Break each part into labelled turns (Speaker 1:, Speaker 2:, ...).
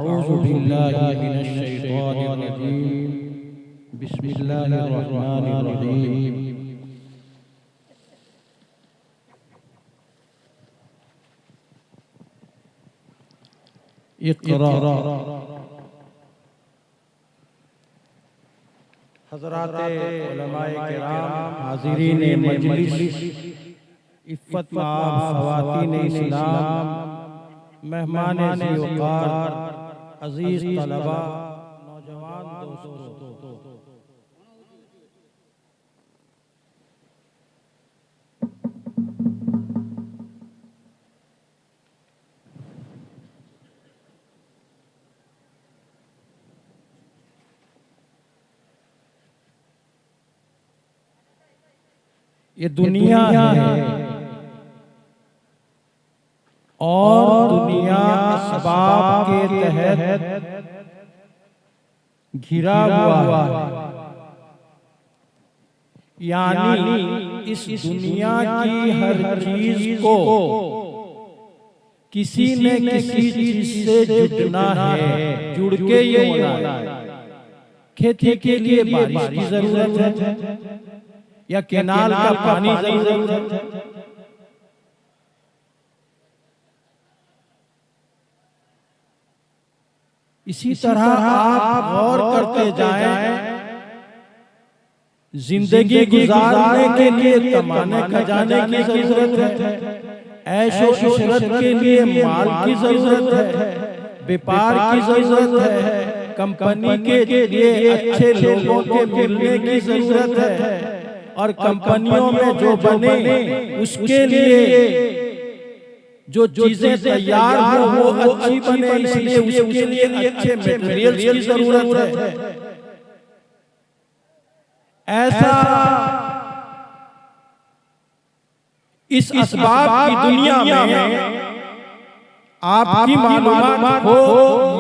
Speaker 1: अऊज़ु बिल्लाहि मिनश शैतानिर रजीम। बिस्मिल्लाहिर रहमानिर रहीम। इक़रा। हज़रात उलमाए किराम, हाज़िरीन मजलिस, इफ़्फ़त माब ख़वातीन इस्लाम, मेहमान-ए वक़ार, अज़ीज़ तलबा, नौजवान दोस्तों, ये दुनिया है और दुनिया असबाब के तहत घिरा हुआ है। यानी इस दुनिया की हर चीज को किसी न किसी चीज से जुड़ना है, जुड़ के ये होना है। खेती के लिए बारिश की जरूरत है या केनाल का पानी जरूरत है। इसी तरह आप गौर करते जाएं, जिंदगी गुजारने के लिए कमाने खजाने की जरूरत है, ऐशो इशरत के लिए माल की जरूरत है, व्यापार की जरूरत है, कंपनी के लिए अच्छे लोगों के मिलने की जरूरत है, और कंपनियों में जो बने उसके लिए जो चीजें तैयार हो वो अच्छी बने, इसलिए उसके लिए अच्छे मटेरियल्स की जरूरत है। ऐसा इस असबाब की दुनिया में आपकी मालूमात हो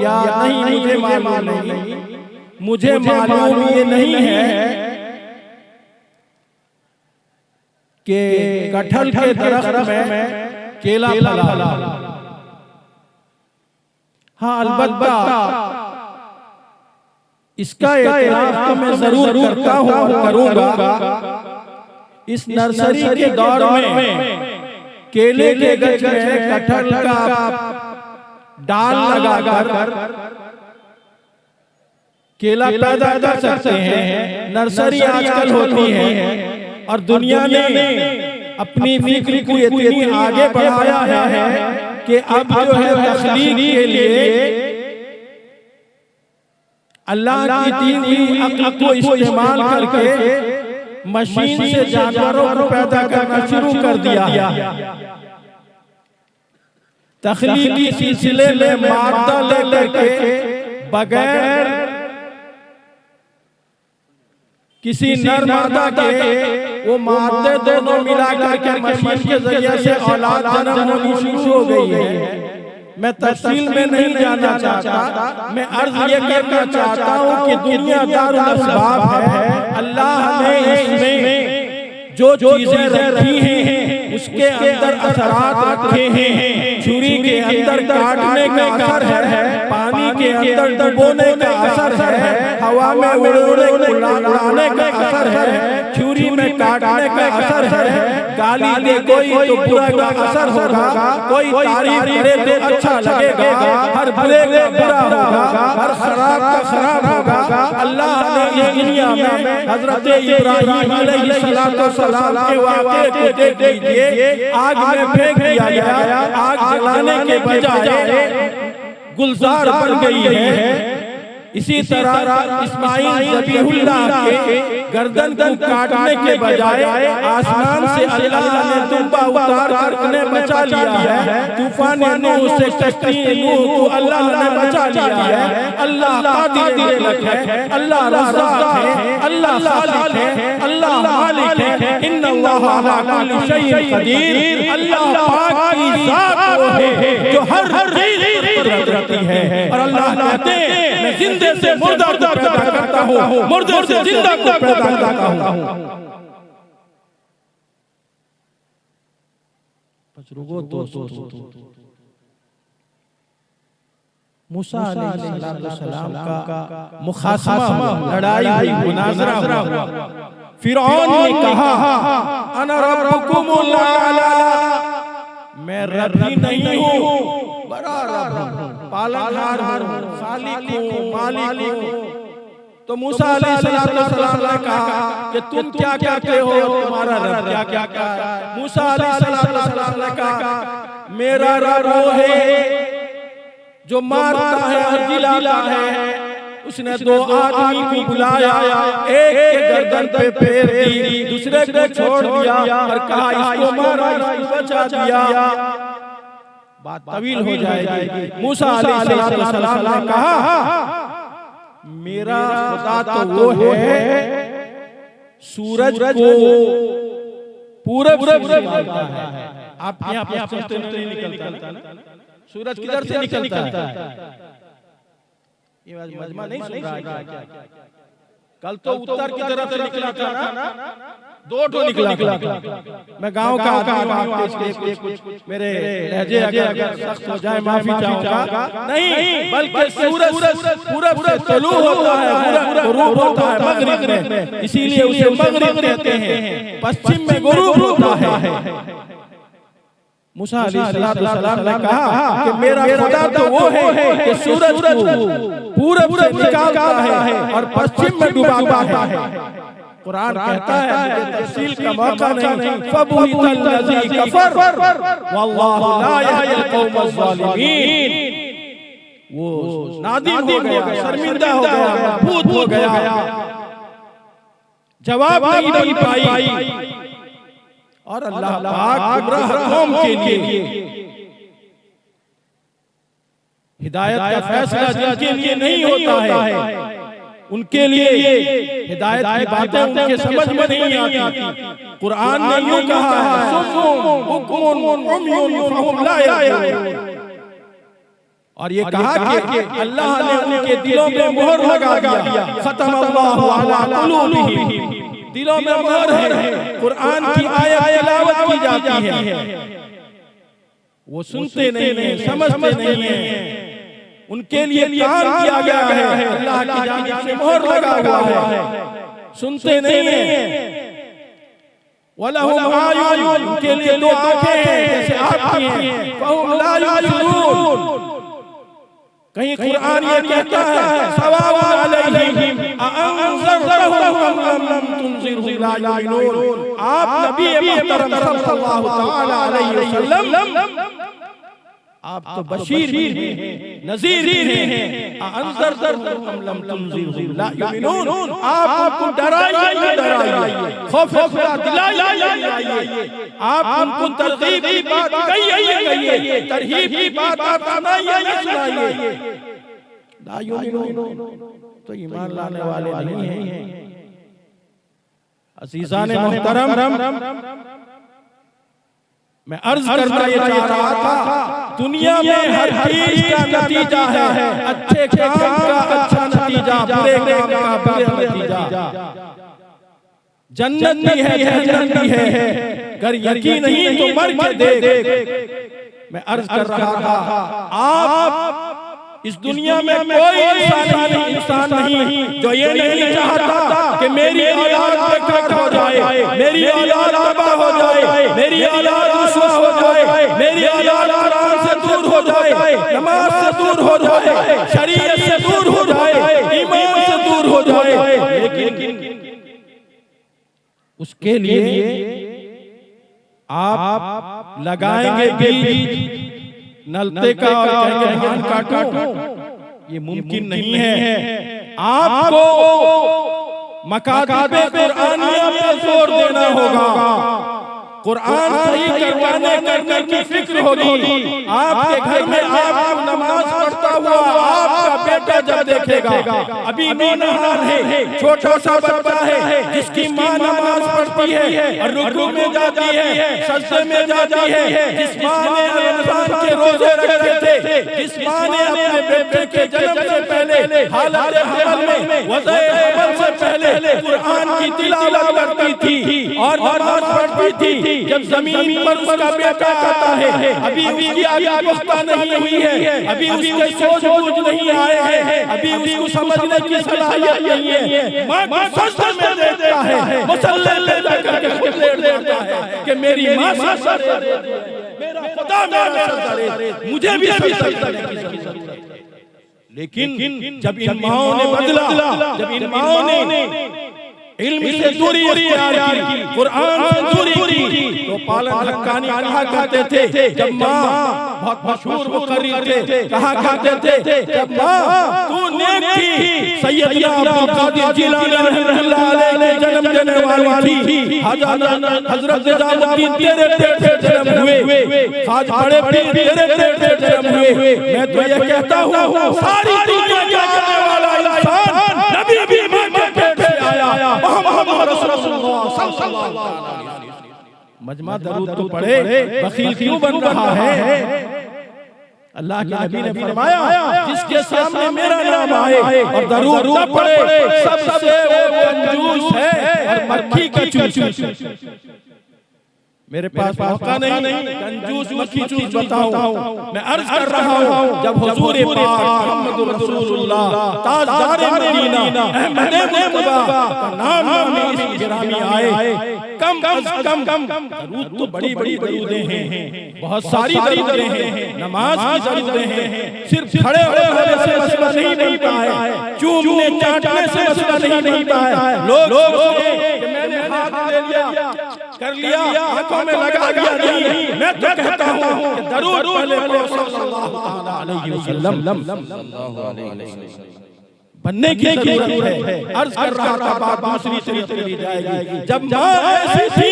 Speaker 1: या नहीं मुझे मालूम नहीं, मुझे मालूम ये नहीं है कि कटहल के दरख्त में केला फला। हाँ, अलबत्ता इसका एतराफ तो मैं जरूर करता हूँ और करूँगा। इस नर्सरी के दौर में केले के गज में कटहल का डाल लगाकर केला पैदा कर सकते हैं। नर्सरी आजकल होती है और दुनिया ने अपनी फिक्र को इतनी आगे बढ़ाया है कि अब जो है तख्लीक के लिए अल्लाह की दी हुई अक्ल को इस्तेमाल करके मशीन से जानवरों को पैदा करना शुरू कर दिया। तख्लीकी सिलसिले में मादा लेकर के बगैर किसी नर मादा के वो मादे दोनों मिलाकर के मशीन के जरिए से औलाद जन्म होनी शुरू हो गई है। मैं तफसील में नहीं जाना चाहता, मैं अर्ज ये करना चाहता हूँ कि दुनिया दारुल असबाब है। अल्लाह ने इसमें जो चीजें रखी हैं उसके अंदर असरात रखे हैं। छुरी के अंदर काटने का असर है, पानी के अंदर डुबोने का असर है, हवा में उड़ाने का असर है, छुरी में काटने का असर है। गाली दे कोई तो बुरा का असर होगा, कोई तारीफ करे तो अच्छा लगेगा, हर बुरे का बुरा होगा, हर खराब का खराब होगा। अल्लाह ने ये दुनिया में हजरत इब्राहीम अलैहिस्सलाम के वाक़े को देख लीजिए। आग में फेंक दिया गया, आग जलाने के बजाय गुलजार बन गई है। इसी तरह इस्माइल ज़बीहुल्लाह के गर्दन को काटने के बजाय आसमान से अल्लाह ने दुम्बा उतार कर उन्हें बचा लिया है। तूफान नूह से कश्ती नूह को अल्लाह ने बचा लिया है। अल्लाह कादिर है, अल्लाह रज़्ज़ाक़ है, अल्लाह खालिक है, अल्लाह मालिक है। इन्नल्लाह अला कुल्ली शैइन क़दीर। अल्लाह पाक की ज़ात वो है जो हर चीज़ पर रखती है। और अल्लाह कहते हैं मैं जिंदे से मुर्दा को पैदा करता हूँ, मुर्दे से जिंदा को पैदा करता हूँ। मूसा अलैहिस्सलाम का मुखासमा लड़ाई हुई, मुनाज़रा हुआ। फिरौन ने कहा अना रब्बुकुमुल आला, मैं रब ही नहीं हूँ, बड़ा रब हूँ, पालनहार हूँ, खालिक हूँ, मालिक हूँ। तो मूसा अलैहिस्सलाम ने कहा कि तुम क्या कहते हो, तुम्हारा रब क्या क्या कहता है? मूसा अलैहिस्सलाम ने कहा मेरा रब वो है जो मारता है और जिलाता है। उसने दो आदमी को बुलाया, एक के गर्दन पे पैर दी, दूसरे को छोड़ दिया और कहा इसको मारा, इसको बचा दिया। बात तवील हो जाएगी। मूसा अलैहिस्सलाम ने कहा मेरा खुदा तो वो है सूरज को पूरब से निकलता है। आप यहाँ पे नहीं निकलता ना, सूरज किधर से निकलता है? ये मजमा नहीं सुन रहा है क्या? कल तो उत्तर की तरफ से निकला था ना, दो ठो निकला। मैं गांव का आदमी हूं, कुछ मेरे लहजे अगर सख्त हो जाए माफी चाहूंगा। नहीं, बल्कि सूरज पूरब से तुलू होता है, गुरूब होता है मगरिब में, इसीलिए उसे मगरिब कहते हैं। पश्चिम में गुरूब होता है। मूसा अलैहिस्सलाम ने कहा कि मेरा खुदा तो वो है कि सूरज को पूरब से निकालता है और पश्चिम में डुबाता है। कुरान कहता है, मुझे तफसील का मौका नहीं, फबुहितल लज़ी कफर वल्लाहु ला यहदिल कौमल ज़ालिमीन। वो नादिम हो गया, शर्मिंदा हो गया, मबहूत हो गया, जवाब नहीं पाई। और अल्लाह पाक गुमराह कौम के लिए हिदायत का फैसला जिनके लिए नहीं होता है, उनके लिए हिदायत की बातें उनके समझ में नहीं आती। कुरान ने यूं कहा है सुम्मुन बुक्मुन उम्युन फहुम ला यअक़िलून। और ये कहा कि अल्लाह ने उनके दिलों में मोहर लगा दिया, खतमल्लाहु अला कुलूबिहिम, दिलों में मोहर है। कुरान की आयत तिलावत की जाती है, वो सुनते नहीं है, समझते नहीं है। उनके लिए काम किया गया है, अल्लाह की जानिब से मोहर लगा हुआ है, सुनते नहीं है। वलहुम आयुन, उनके लिए दो आंखें हैं जैसे आपकी हैं, फहुम ला युबसिरून। कहीं कुरान ये कहता है सवाउन अलैहिम अअंज़रतहुम अम लम तुनज़िरहुम ला युमिनून। आप नबी मुहतरम सल्लल्लाहु तआला अलैहि वसल्लम, आप तो बशीर भी हैं, नज़ीर भी हैं, अअंज़रतहुम अम लम तुनज़िरहुम ला युमिनून। आप उनको डराइए न डराइए, खौफ खुदा दिलाइए, आप उनको तरगीब की बात कहिए, तरहीब की बात आप सुनाइए न सुनाइए। ला युमिनून तो ईमान लाने वाले नहीं हैं। अज़ीज़ान मोहतरम, मैं अर्ज करना ये चाह रहा था, दुनिया में हर चीज का नतीजा है, अच्छे काम का अच्छा नतीजा, बुरे काम का बुरा नतीजा। जन्नत भी है, जहन्नम भी है, अगर यकीन नहीं तो मर के देख। मैं अर्ज कर रहा था, आप इस दुनिया में कोई इंसान नहीं जो ये नहीं चाहता कि मेरी औलाद बेकार हो जाए, मेरी औलाद तबाह हो जाए, मेरी औलाद रुसवा हो जाए, मेरी औलाद कुरान से दूर हो जाए, नमाज से दूर हो जाए, शरीयत से दूर हो जाए, ईमान से दूर हो जाए। लेकिन उसके लिए आप लगाएंगे बीज नलते का और कहेंगे धान काटो, ये मुमकिन नहीं है। आपको मकातिबे कुरानिया पे जोर देना होगा, कुरान सही करने की फिक्र होगी। आपके घर में आप नमाज पढ़ता हुआ आपका बेटा जब देखेगा। अभी नौनहार है, छोटा सा बच्चा है जिसकी माँ नमाज पढ़ती है और रुकू में जाती है, सजदे में जाती है, जिस माँ ने रमजान के रोजे रखे थे, जिस माँ ने अपने बेटे के जन्म से पहले हालत हमल में वज़े हमल से पहले कुरान की तिलावत करती थी और नमाज पढ़ती थी। जब जमीन पर उसका बेटा आता है, अभी उसकी आँखें पुख्ता नहीं हुई है, अभी उसके सोच बूझ नहीं आए हैं, अभी उसको समझने की सलाहियत नहीं है, माँ को सजदे में देता है, मुसल्ले ले जाकर के खुद लेट जाता है कि मेरी माँ सजदा दे दे, मेरा खुदा मेरा सजदा दे, मुझे भी सजदा करने की जरूरत है। लेकिन जब इन माओं ने बदला, जब इन माओं ने इल्म से दूरी इख्तियार की, कुरान से दूरी की, तो पालन हक्कानी कहा करते थे, जब माँ बहुत मशहूर मुकर्रिर थे, कहा करते थे जब माँ तू नेक थी, सैयदना अब्दुल कादिर जिलानी रहमतुल्लाह अलैह ने जन्म देने वाली थी, हजरत निजामुद्दीन तेरे पेट से जन्म हुए, आज बड़े पीर तेरे पेट से जन्म हुए। मैं तो ये कहता हूँ सारी दुनिया का आने वाला इंसान नबी भी माँ के पेट से आया, मोहम्मद रसूलुल्लाह सल्लल्लाहु अलैहि वसल्लम। मजमा दरूद तो पढ़े, बखील क्यों बन रहा है? अल्लाह के नबी ने फरमाया जिसके सामने मेरा नाम आए और दरूद न पढ़े सबसे वो कंजूस है और मक्खी का चूस। मेरे पास मौका नहीं कंजूस मक्खी चूस बताऊं, मैं अर्ज कर रहा हूं जब हुजूर पाक मोहम्मद रसूलुल्लाह ताजदार मदीना अहमद मुस्तफा का नाम इस गिरामी आए, कम दरूद तो बड़ी बड़ी दरूदें हैं, बहुत सारी दरूदें हैं, नमाज की दरूदें हैं, सिर्फ खड़े होने से मसला नहीं बनता है, चूमने चाटने से मसला नहीं बनता है। लोग कि मैंने हाथ ले लिया कर लिया, आंखों में लगा दिया, नहीं, मैं तो कहता हूं कि दरूद पहले पढ़ो सल्लल्लाहु अलैहि वसल्लम बनने की जरूरत है। अर्ज कर रहा था बात दूसरी चली जाएगी। जब माँ ऐसी थी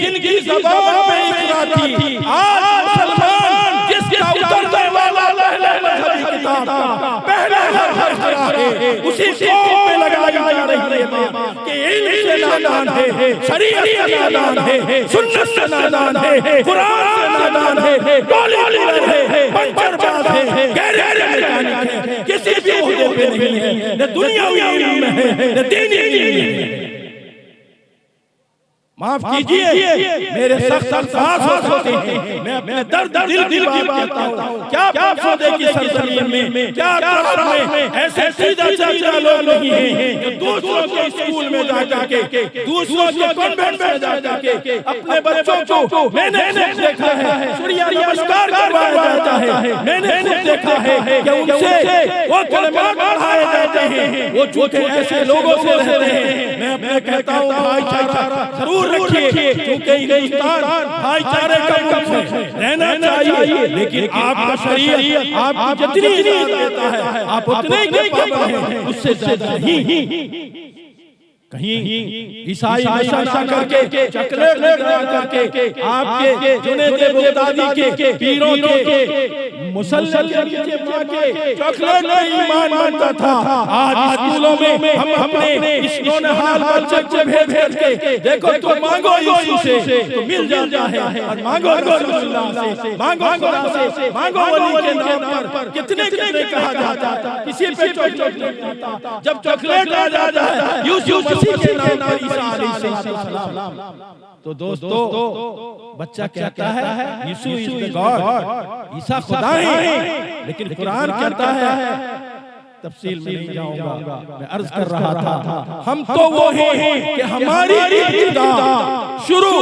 Speaker 1: जिनकी ज़बान पे इक़रा थी, आज मुसलमान जिसका उतरने वाला पहले मज़हबी किताब का पहला हर्फ है, उसी कौम पे लगाई जा रही है माँ कि इल्म से नादान है, शरीयत से नादान है, सुन्नत से नादान है, कुरान से नादान है, टोली है, पंचरबाज है, गैर मैकेनिक है, किसी भी ओहदे पे नहीं है, न दुनियावी इल्म में है न दीनी इल्म में। माफ कीजिए मेरे सख्त अल्फाज होते हैं, मैं अपने दर्द दिल बात कहता हूँ। क्या परसोदे की सरजमीन में, क्या कब्र में ऐसे सीधा लोग नहीं हैं जो दूसरों के स्कूल में जा के, दूसरों के कॉन्वेंट में जा के अपने बच्चों को, मैंने देखा है सूर्य नमस्कार करवाया जाता है, मैंने देखा है कि उनसे वो कलमात पढ़ाए जाते हैं, वो झूठे ऐसे लोगों से रहते हैं। मैं अपने कहता हूँ भाईचारा जरूर रखिए, क्योंकि हिंदुस्तान भाईचारे का मुल्क है, रहना चाहिए, लेकिन आपका शरीयत आपको जितनी इजाजत देता है आप उतने ही पाबंद हैं, उससे ज्यादा नहीं। कहीं ईसाई नशा करके चॉकलेट लगा करके आपके जुनैद बगदादी के पीरों के मुसल्सल के नीचे मां के चॉकलेट में ईमान बनता था। आज स्कूलों में हम अपने इस नौनहाल बच्चे को भेज के देखो तो मांगो यीशु से तो मिल जाता है, और मांगो रसूलुल्लाह से, मांगो खुदा से, मांगो वली के नाम पर कितने कहा जाता था, किसी पे चॉकलेट नहीं आता। जब चॉकलेट आ जाता है यूसुफ के नाम पर ईसा अलैहिस्सलाम, तो दोस्तों बच्चा कहता है यीशु इज द गॉड, ईसा खुदा है, लेकिन कुरान कहता है, तफसील में नहीं जाऊंगा, मैं अर्ज कर रहा था हम तो वो हैं कि हमारी इब्तिदा शुरू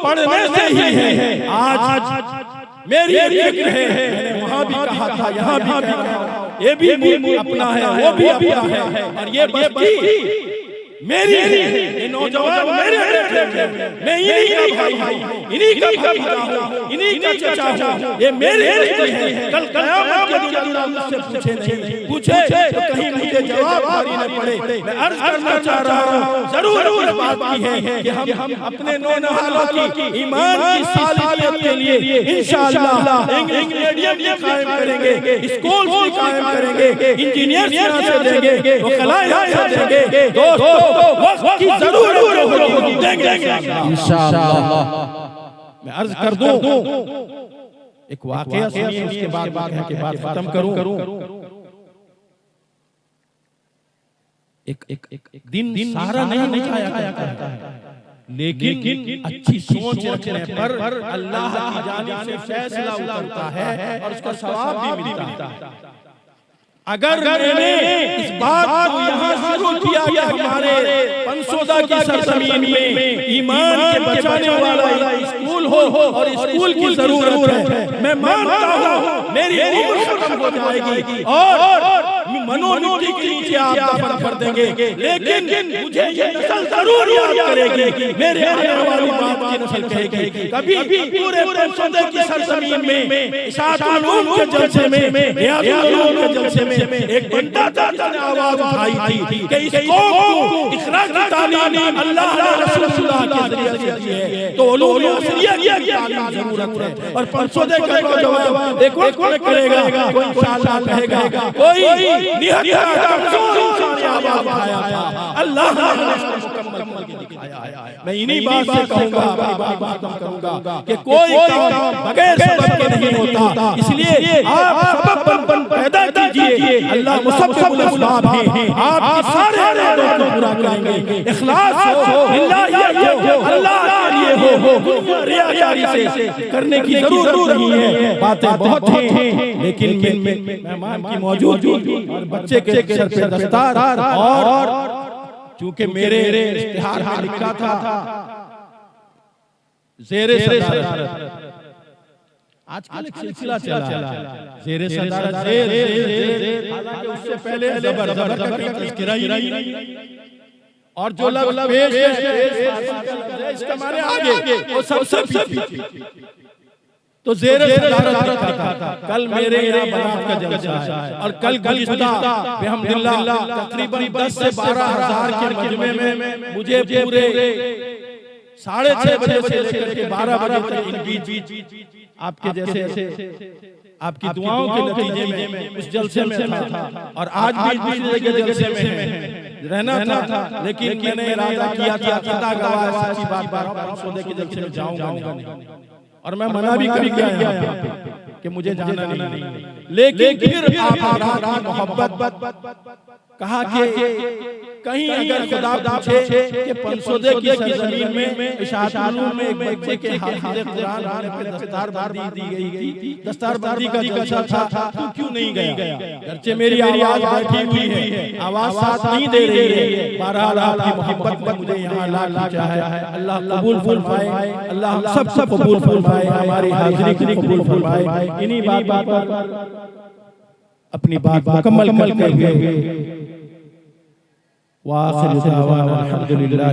Speaker 1: पढ़ने से ही है। आज मेरी फिक्र है, मैंने वहां भी कहा था, यहाँ भी कह रहा हूं, ये भी अपना है, वो भी अपना है, और ये बस्ती मेरी है, ये नौजवान मेरे बेटे हैं, मैं इन्हीं का भाई हूं, इन्हीं का भतीजा हूं, इन्हीं का चचा हूं, ये मेरे रिश्ते हैं। कल क़यामत के दिन अल्लाह मुझसे पूछे तो कहीं मुझे जवाब देना पड़े। मैं अर्ज करना चाह रहा हूं, जरूर इस बात की है कि हम अपने नौजवानों की ईमान की सालियत के लिए इंशाअल्लाह इंग्लिश मीडियम भी कायम करेंगे, स्कूल भी कायम करेंगे, इंजीनियर यहाँ से देंगे, वकला यहाँ से देंगे। दोस्तों वक्त की जरूरत होगी, देंगे इंशाअल्लाह। मैं अर्ज कर दूं, एक वाकया सुनिए, उसके बाद बात खत्म करूं। एक दिन सारा नहीं निकाया करता है, लेकिन अच्छी सोच रखने पर अल्लाह की जानिब से फैसला उतरता है और उसका सवाब भी मिलता है। अगर मैंने इस बात को यहाँ शुरू किया कि हमारे पंसोदा की सरजमीन में ईमान के बचाने वाला स्कूल हो और स्कूल की जरूरत है, मैं मानता हूँ मेरी उम्र खत्म हो जाएगी और मनोनीति के नीचे आप दफन कर देंगे, लेकिन मुझे ये नस्ल जरूर याद करेगी, मेरे आने वाली बात की नस्ल कहेगी। कभी पूरे पंसोदा की सरजमीन में इशाअत उलूम के जलसे में, रियाजुल उलूम के जलसे में एक बंदा था जिसने आवाज उठाई थी कि इस कौम को इखरा की तालीम अल्लाह रसूलुल्लाह के जरिए से दी है, तो उलूम असरिया की तालीम जरूरत है। और पंसोदे का जवाब देखो कौन करेगा, कोई इंशाअल्लाह कहेगा, कोई निहत्था कमजोर इंसान ने आवाज उठाया था, अल्लाह ने इसको मुकम्मल करके दिखाया है। मैं इन्हीं बात से कहूंगा, अपनी बात खत्म करूंगा कि कोई काम बगैर सबब के नहीं होता, इसलिए आप सबब पैदा कीजिए। अल्लाह मुसब्बिबुल असबाब है, आपके सारे इरादों को पूरा करेंगे। इखलास हो, लिल्लाह हो, अल्लाह के लिए हो, रियाकारी से करने की जरूरत नहीं है। बातें बहुत हैं, लेकिन मेहमान की मौजूदगी और बच्चे के सर पे दस्तार, और चूंकि मेरे इश्तिहार में लिखा था ज़ेरे सदारत, आजकल एक सिलसिला चला ज़ेरे सदारत, हालांकि उससे पहले ज़बर का तज़किरा ही नहीं, और जो लफ्ज़ पेश है इसके माने आगे वो सबसे पीछे। तो ज़ेरे सदारत रखा था। कल मेरे यहाँ बारात का जलसा है और कल गुज़िश्ता बिहम्दिल्लाह तकरीबन 10 से 12 हज़ार के मजमे में मुझे पूरे 6:30 बजे से लेकर के 12 बजे तक इन बीच आपके जैसे आपकी दुआओं के नतीजे में उस जलसे में था, और आज भी दूसरे के जलसे में रहना था, लेकिन मैंने इरादा किया था खुदा गवाह है, सच्ची बात पंसोदे के जलसे में जाऊंगा नहीं, और मैं मना भी कर गया कि मुझे जाना नहीं, लेकिन फिर आप मोहब्बत कहा कि कहीं अगर खुदा पूछे कि पंसोदे की सरजमीन में इशाअत उलूम में एक बच्चे के हाफिज़ कुरान होने पे दस्तारबंदी दी गई थी, दस्तारबंदी का जलसा था, तो क्यों नहीं गया? गर्चे मेरी आवाज बैठी हुई है, आवाज साथ नहीं दे रही है, बहरहाल आपकी मोहब्बत में मुझे यहाँ ला खींचा है। अल्लाह कबूल फरमाए, अल्लाह हम सब कबूल फरमाए, हमारी हाज़िरी को कबूल फरमाए। इन्हीं बात पर अपनी बात मुकम्मल करते हुए वाखिर दावाना अल्हम्दुलिल्लाह।